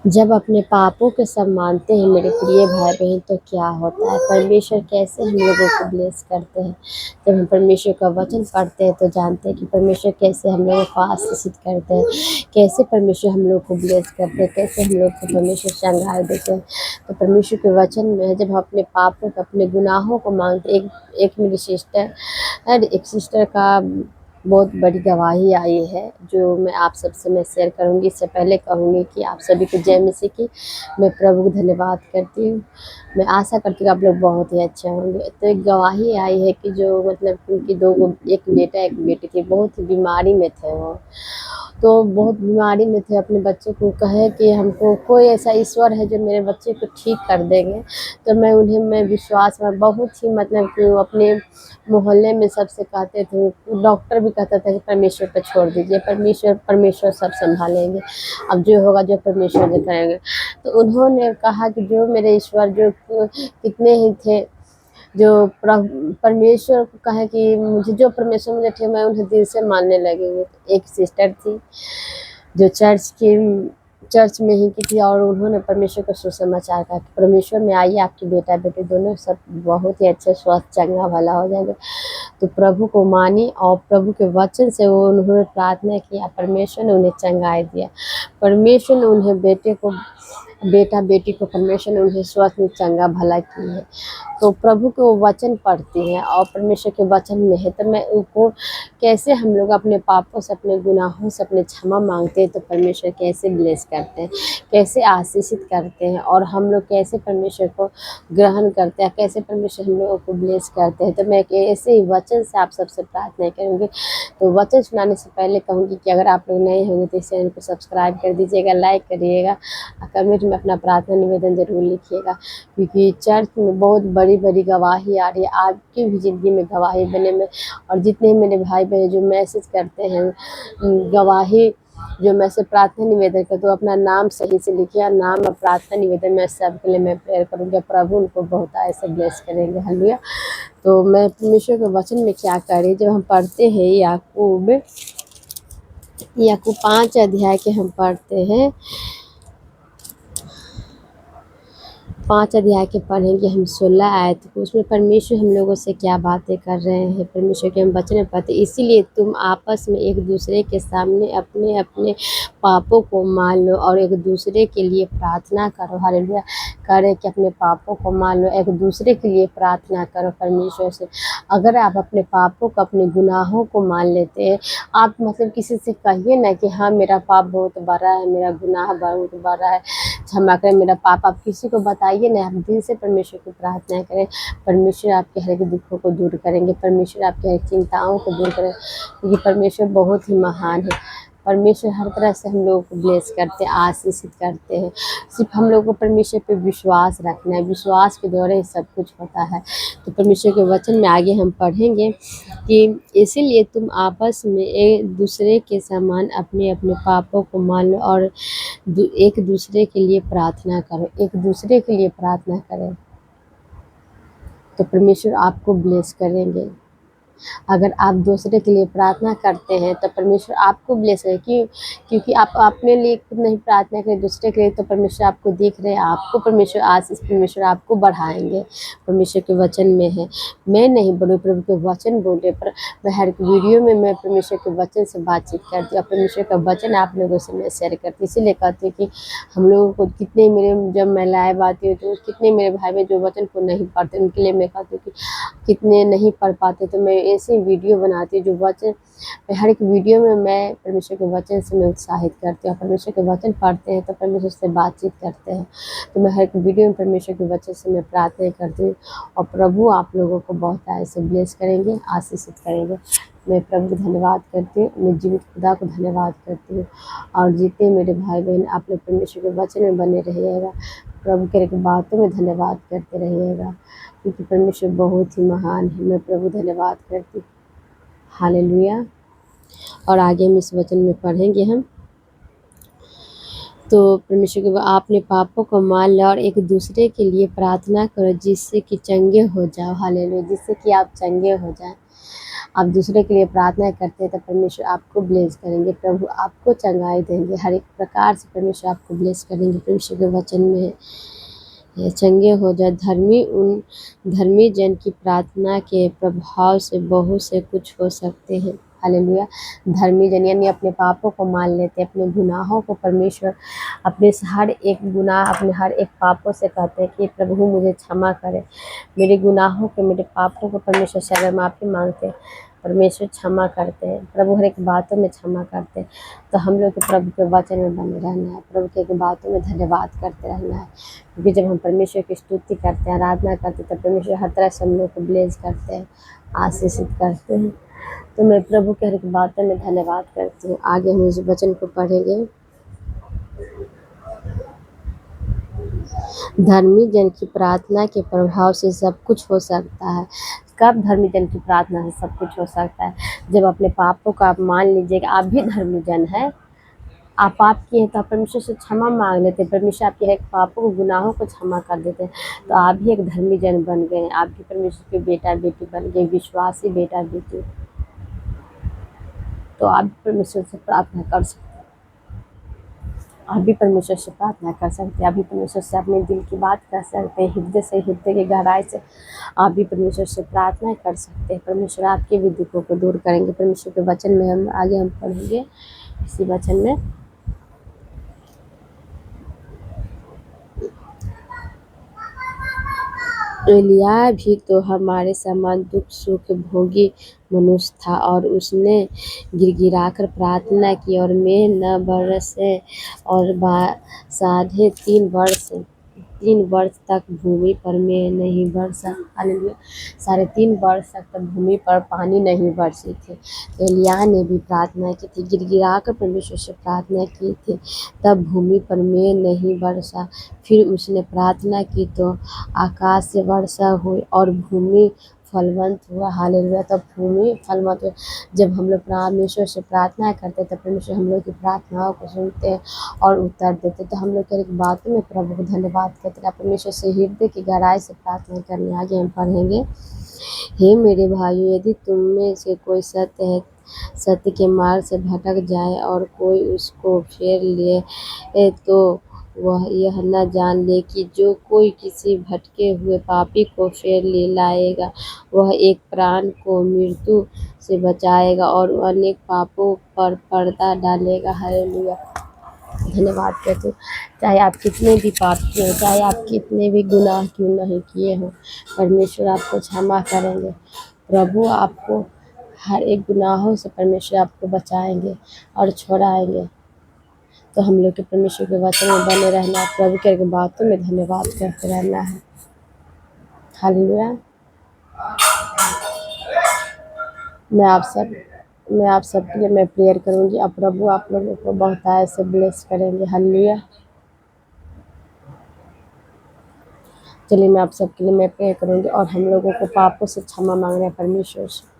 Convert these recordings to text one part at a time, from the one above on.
जब अपने पापों को सब मानते हैं मेरे प्रिय भाई बहन तो क्या होता है, परमेश्वर कैसे हम लोगों को ब्लेस करते हैं। जब हम परमेश्वर का वचन पढ़ते हैं तो जानते हैं कि परमेश्वर कैसे हम लोगों को आशीषित करते हैं, कैसे परमेश्वर हम लोग को ब्लेस करते हैं, कैसे हम लोग को परमेश्वर श्रृंगार देते हैं। तो परमेश्वर के वचन में जब हम अपने पापों को, अपने गुनाहों को मांगते, एक मेरी सिस्टर का बहुत बड़ी गवाही आई है जो मैं आप सबसे मैं शेयर करूंगी। इससे पहले कहूँगी कि आप सभी को जय मसीह की। मैं प्रभु को धन्यवाद करती हूँ। मैं आशा करती हूँ आप लोग बहुत ही अच्छे होंगे। तो एक गवाही आई है कि जो मतलब उनकी एक बेटा एक बेटी थी, बहुत ही बीमारी में थे वो। तो बहुत बीमारी में थे, अपने बच्चे को कहे कि हमको कोई ऐसा ईश्वर है जो मेरे बच्चे को ठीक कर देंगे। तो मैं विश्वास में बहुत ही मतलब कि वो अपने मोहल्ले में सबसे कहते थे, डॉक्टर भी कहता था कि परमेश्वर पर छोड़ दीजिए, परमेश्वर परमेश्वर सब संभालेंगे, अब जो होगा जो परमेश्वर जो करेंगे। तो उन्होंने कहा कि जो मेरे ईश्वर जो कितने ही थे, जो परमेश्वर को कहे कि मुझे जो परमेश्वर मुझे थे मैं उन्हें दिल से मानने लगी हूँ। एक सिस्टर थी जो चर्च में ही की थी और उन्होंने परमेश्वर को सुसमाचार कहा कि परमेश्वर में आइए, आपकी बेटा बेटी दोनों सब बहुत ही अच्छे स्वस्थ चंगा भला हो जाएगा। तो प्रभु को मानी और प्रभु के वचन से वो उन्होंने प्रार्थना किया, परमेश्वर ने उन्हें चंगाई दिया। परमेश्वर ने उन्हें बेटा बेटी को परमेश्वर ने उन्हें स्वस्थ में चंगा भला की है। तो प्रभु के वो वचन पढ़ती हैं और परमेश्वर के वचन में है। तो मैं उनको कैसे हम लोग अपने पापों से, अपने गुनाहों से अपने क्षमा मांगते हैं तो परमेश्वर कैसे ब्लेस करते हैं, कैसे आशीषित करते हैं, और हम लोग कैसे परमेश्वर को ग्रहण करते हैं, कैसे परमेश्वर हम लोगों को ब्लेस करते हैं। तो मैं एक ऐसे ही वचन से आप सबसे प्रार्थना करूँगी। तो वचन सुनाने से पहले कहूँगी कि अगर आप लोग नए होंगे तो इस चैनल को सब्सक्राइब कर दीजिएगा, लाइक करिएगा और कमेंट में अपना प्रार्थना निवेदन ज़रूर लिखिएगा, क्योंकि चर्च में बहुत बड़ी बड़ी गवाही आ रही है। आपकी भी ज़िंदगी में गवाही बने में, और जितने मेरे भाई बहन जो मैसेज करते हैं गवाही, जो मैं से प्रार्थना निवेदन कर, तो अपना नाम सही से लिखिए और नाम और प्रार्थना निवेदन मैं सबके लिए मैं प्रेयर करूँगी, प्रभु उनको बहुत ऐसे ब्लेस करेंगे। हालेलुया। तो मैं परमेश्वर के वचन में क्या करें, जब हम पढ़ते हैं याकूब 5 अध्याय के हम पढ़ते हैं, 5 अध्याय के पढ़ेंगे हम 16 आयत को। उसमें परमेश्वर हम लोगों से क्या बातें कर रहे हैं, परमेश्वर के हम वचन में पढ़ते। इसीलिए तुम आपस में एक दूसरे के सामने अपने अपने पापों को मान लो और एक दूसरे के लिए प्रार्थना करो। हालेलुया। करे कि अपने पापों को मान लो, एक दूसरे के लिए प्रार्थना करो परमेश्वर से। अगर आप अपने पापों को, अपने गुनाहों को मान लेते हैं, आप मतलब किसी से कहिए ना कि हाँ मेरा पाप बहुत बड़ा है, मेरा गुनाह बहुत बड़ा है, क्षमा करें मेरा पाप। आप किसी को बताइए ना, आप दिल से परमेश्वर की प्रार्थना करें, परमेश्वर आपके हर एक दुखों को दूर करेंगे, परमेश्वर आपकी हर एक चिंताओं को दूर करें, क्योंकि परमेश्वर बहुत ही महान है। परमेश्वर हर तरह से हम लोगों को ब्लेस करते हैं, आशीषित करते हैं। सिर्फ हम लोगों को परमेश्वर पे विश्वास रखना है, विश्वास के द्वारा ही सब कुछ होता है। तो परमेश्वर के वचन में आगे हम पढ़ेंगे कि इसीलिए तुम आपस में एक दूसरे के समान अपने अपने पापों को मान लो और एक दूसरे के लिए प्रार्थना करो, एक दूसरे के लिए प्रार्थना करें तो परमेश्वर आपको ब्लेस करेंगे। अगर आप दूसरे के लिए प्रार्थना करते हैं तो परमेश्वर आपको ब्लेस करे, क्योंकि आप अपने लिए खुद नहीं प्रार्थना करें, दूसरे के लिए, तो परमेश्वर आपको देख रहे हैं, आपको परमेश्वर आशीष, परमेश्वर आपको बढ़ाएंगे। परमेश्वर के वचन में है, मैं नहीं बोलूँ, प्रभु के वचन बोले, पर मैं हर एक वीडियो में मैं परमेश्वर के वचन से बातचीत करती हूँ और परमेश्वर का वचन आप लोगों से मैं शेयर करती हूँ। इसीलिए कहती हूँ कि हम लोगों को कितने मेरे, जब मैं लाइव आती हूँ तो कितने मेरे भाई बहन जो वचन को नहीं पढ़ते, उनके लिए मैं कहती हूँ कि कितने नहीं पढ़ पाते, तो मैं ऐसे वीडियो बनाती हूँ जो वचन, मैं हर एक वीडियो में मैं परमेश्वर के वचन से मैं उत्साहित करती हूँ। परमेश्वर के वचन पढ़ते हैं तो परमेश्वर से बातचीत करते हैं, तो मैं हर एक वीडियो में परमेश्वर के वचन से मैं प्रार्थना करती हूँ और प्रभु आप लोगों को बहुत ऐसे ब्लेस करेंगे, आशीषित करेंगे। मैं प्रभु को धन्यवाद करती हूँ, मैं जीवित खुदा को धन्यवाद करती हूँ। और जितने मेरे भाई बहन आप लोग परमेश्वर के वचन में बने रहिएगा, प्रभु के बातों में धन्यवाद करते रहिएगा, क्योंकि परमेश्वर बहुत ही महान है। मैं प्रभु धन्यवाद करती हूँ। हालेलुया। और आगे हम इस वचन में पढ़ेंगे हम, तो परमेश्वर के आपने पापों को मान लो और एक दूसरे के लिए प्रार्थना करो जिससे कि चंगे हो जाओ। हालेलुया। जिससे कि आप चंगे हो जाएं। आप दूसरे के लिए प्रार्थना करते हैं तो परमेश्वर आपको ब्लेस करेंगे, प्रभु आपको चंगाई देंगे, हर एक प्रकार से परमेश्वर आपको ब्लेस करेंगे। परमेश्वर के वचन में है, ये चंगे हो जाए। धर्मी जन की प्रार्थना के प्रभाव से बहुत से कुछ हो सकते हैं। हालेलुया। धर्मी जन यानी अपने पापों को मान लेते हैं, अपने गुनाहों को परमेश्वर अपने हर एक गुनाह, अपने हर एक पापों से कहते हैं कि प्रभु मुझे क्षमा करे, मेरे गुनाहों के, मेरे पापों को परमेश्वर से अगर माफ़ी मांगते हैं, परमेश्वर क्षमा करते हैं, प्रभु हर एक बातों में क्षमा करते हैं। तो हम लोग को प्रभु के वचन में बने रहना है, प्रभु के बातों में धन्यवाद करते रहना है, क्योंकि जब हम परमेश्वर की स्तुति करते हैं, आराधना करते हैं, तो परमेश्वर हर तरह से हम लोग को ब्लेस करते हैं, आशीषित करते हैं। तो मैं प्रभु के हर एक बातों में धन्यवाद करती हूँ। आगे हम इस वचन को पढ़ेंगे। धर्मी जन की प्रार्थना के प्रभाव से सब कुछ हो सकता है। कब धर्मी जन की प्रार्थना से सब कुछ हो सकता है? जब अपने पापों का आप मान लीजिएगा, आप भी धर्मी जन है, आप पाप किए हैं तो आप परमेश्वर से क्षमा मांग लेते हैं, परमेश्वर आपके एक पापों को, गुनाहों को क्षमा कर देते हैं, तो आप भी एक धर्मी जन बन गए हैं, आप भी परमेश्वर के बेटा बेटी बन गए, विश्वासी बेटा बेटी। तो आप भी परमेश्वर से प्रार्थना कर सकते हैं, आप भी परमेश्वर से प्रार्थना कर सकते हैं, आप भी परमेश्वर से अपने दिल की बात कर सकते हैं, हृदय से, हृदय की गहराई से आप भी परमेश्वर से प्रार्थना कर सकते हैं। परमेश्वर आपके भी दुखों को दूर करेंगे। परमेश्वर के वचन में हम आगे पढ़ेंगे, इसी वचन में एलिय्याह भी तो हमारे समान दुख सुख भोगी मनुष्य था, और उसने गिड़गिड़ाकर प्रार्थना की और मेघ न बरसे, और 3.5 वर्ष तक भूमि पर मेघ नहीं बरसा। हालेलुया। 3.5 वर्ष तक भूमि पर पानी नहीं बरसी थी। एलिय्याह ने भी प्रार्थना की थी, गिड़गिड़ाकर परमेश्वर से प्रार्थना की थी, तब भूमि पर मेघ नहीं बरसा। फिर उसने प्रार्थना की तो आकाश से वर्षा हुई और भूमि फलवंत हुआ। हालेलुया। तब भूमि फलवंत हुआ। जब हम लोग परमेश्वर से प्रार्थना करते हैं, तब परमेश्वर हम लोग की प्रार्थनाओं को सुनते हैं और उत्तर देते हैं। तो हम लोग की एक बातों में प्रभु को धन्यवाद करते हैं, परमेश्वर से हृदय की गहराई से प्रार्थना करने। आगे हम पढ़ेंगे। हे मेरे भाइयों, यदि तुम में से कोई सत्य के मार्ग से भटक जाए और कोई उसको फेर ले, तो वह यह न जान ले कि जो कोई किसी भटके हुए पापी को फेर ले लाएगा, वह एक प्राण को मृत्यु से बचाएगा और अनेक पापों पर पर्दा डालेगा। हालेलुया। धन्यवाद कहते हो। चाहे आप कितने भी पाप किए हो, चाहे आप कितने भी गुनाह क्यों नहीं किए हो, परमेश्वर आपको क्षमा करेंगे। प्रभु आपको हर एक गुनाहों से परमेश्वर आपको बचाएंगे और छुड़ाएंगे। तो हम लोग के परमेश्वर के वचन में बने रहना है, प्रभु के बातों में धन्यवाद करते रहना है। हालेलुया। मैं आप सबके लिए मैं प्रेयर करूंगी, अब प्रभु आप लोगों को बहुत ऐसे ब्लेस करेंगे। हालेलुया। चलिए मैं आप सबके लिए मैं प्रेयर करूंगी और हम लोगों को पापों से क्षमा मांग रहे हैं परमेश्वर से।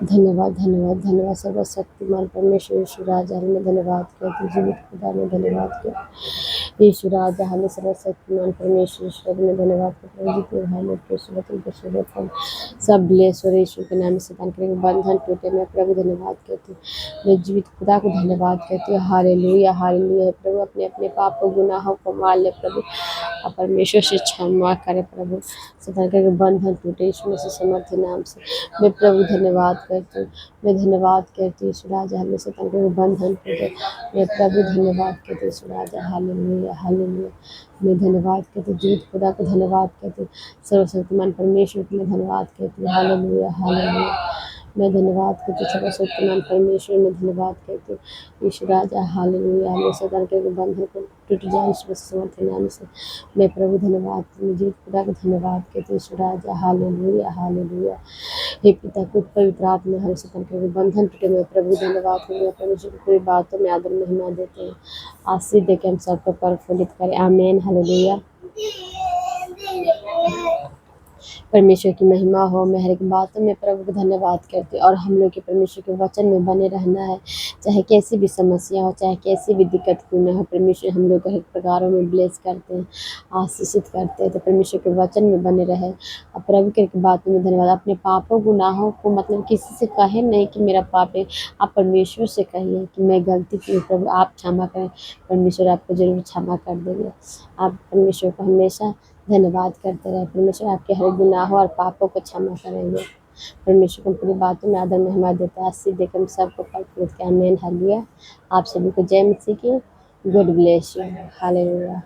धन्यवाद धन्यवाद धन्यवाद सर्वशक्तिमान परमेश्वर यीशु राजा में धन्यवाद करती हूँ, जीवित खुदा में धन्यवाद करती यीशु राजा हमें सर्वशक्तिमान परमेश्वर ईश्वर में धन्यवाद करते हैं। जीते भाई लोग के सूरत उनके सूरत हम सब ब्लेश्वर यीशु के नाम से दान करेंगे, बंधन टूटे। मैं प्रभु धन्यवाद करती हूँ, मैं जीवित खुदा को धन्यवाद करती हूँ। Hallelujah hallelujah. प्रभु अपने अपने पापों गुनाहों को मार ले प्रभु, और परमेश्वर से क्षमा करे प्रभु, सदा करके बंधन टूटे यीशु मसीह समर्थ नाम से। मैं प्रभु धन्यवाद करती हूँ, मैं धन्यवाद करती हूँ यीशु राजा हमें से करके बंधन टूटे। मैं प्रभु धन्यवाद करती हूँ यीशु राजा। Hallelujah hallelujah. मैं धन्यवाद करती हूँ, जीवित खुदा को धन्यवाद करती हूँ, सर्वशक्तिमान परमेश्वर को मैं धन्यवाद करती हूँ। Hallelujah hallelujah. मैं धन्यवाद करती हूँ, सर्वशक्तिमान परमेश्वर में धन्यवाद करती हूँ यीशु राजा। हालेलुया। हमें सदा करके बंधन को टूट जाए यीशु मसीह समर्थ नाम से। मैं प्रभु धन्यवाद जीवित खुदा को धन्यवाद करती हूँ यीशु राजा। Hallelujah hallelujah. हे पिता को पवित्र आत्मा हमें सतन करके बंधन टूटे। मैं प्रभु धन्यवाद करूँगा, परमेश्वर की पूरी बातों में आदर महिमा देते हैं, आशीष दे के हम सबको प्रफुल्लित करें। आमीन हालेलुया। परमेश्वर की महिमा हो, मैं हर एक बातों में प्रभु को धन्यवाद करती हूँ और हम लोग के परमेश्वर के वचन में बने रहना है। चाहे कैसी भी समस्या हो, चाहे कैसी भी दिक्कत क्यों ना हो, परमेश्वर हम लोग को हर प्रकारों में ब्लेस करते हैं, आशीषित करते हैं। तो परमेश्वर के वचन में बने रहे और प्रभु के बातों में धन्यवाद। अपने पापों गुनाहों को मतलब किसी से कहे नहीं कि मेरा पाप है, आप परमेश्वर से कहिए कि मैं गलती की हूँ, प्रभु आप क्षमा करें। परमेश्वर आपको ज़रूर क्षमा कर देंगे। आप परमेश्वर को हमेशा धन्यवाद करते रहे। परमेश्वर आपके हर गुनाहों और पापों को क्षमा करेंगे। परमेश्वर को पूरी बातों में आदर महिमा देता है। आशीष देकर हम सबको फल आमीन हालेलुया। आप सभी को जय मसीह की। God bless you. हालेलुया।